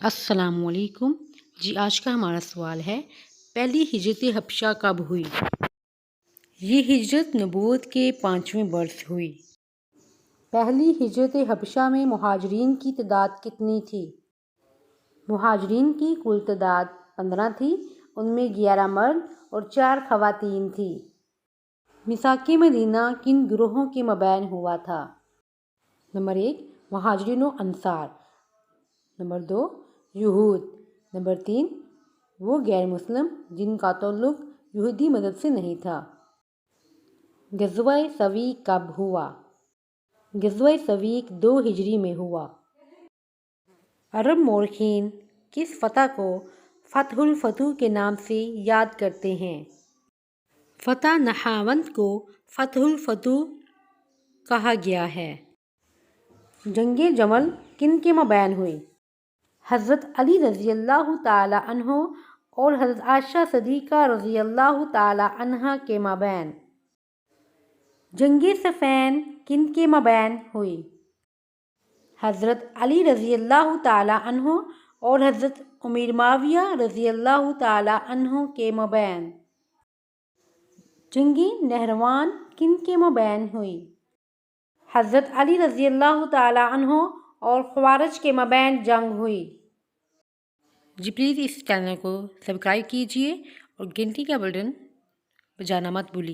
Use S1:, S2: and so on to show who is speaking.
S1: السلام علیکم جی، آج کا ہمارا سوال ہے پہلی ہجرت حبشہ کب ہوئی؟ یہ ہجرت نبوت کے 5ویں برس ہوئی۔ پہلی ہجرت حبشہ میں مہاجرین کی تعداد کتنی تھی؟ مہاجرین کی کل تعداد 15 تھی، ان میں 11 مرد اور 4 خواتین تھیں۔ میثاق مدینہ کن گروہوں کے مابین ہوا تھا؟ نمبر 1 مہاجرین و انصار، نمبر 2 یہود، نمبر 3 وہ غیر مسلم جن کا تعلق یہودی مذہب سے نہیں تھا۔ غزوہ سویق کب ہوا؟ غزوہ سویق 2 ہجری میں ہوا۔ عرب مورخین کس فتح کو فتح الفتوح کے نام سے یاد کرتے ہیں؟ فتح نہاوند کو فتح الفتوح کہا گیا ہے۔ جنگ جمل کن کے مابین ہوئی؟ حضرت علی رضی اللہ تعالی عنہ اور حضرت عائشہ صدیقہ رضی اللہ تعالی عنہا کے مابین۔ جنگ صفین کن کے مابین ہوئی؟ حضرت علی رضی اللہ تعالی عنہ اور حضرت امیر معاویہ رضی اللہ تعالی عنہ کے مابین۔ جنگ نہروان کن کے مابین ہوئی؟ حضرت علی رضی اللہ تعالی عنہ اور خوارج کے مابین جنگ ہوئی۔ جی پلیز اس چینل کو سبسکرائب کیجیے اور گھنٹی کا بٹن بجانا مت بھولیے۔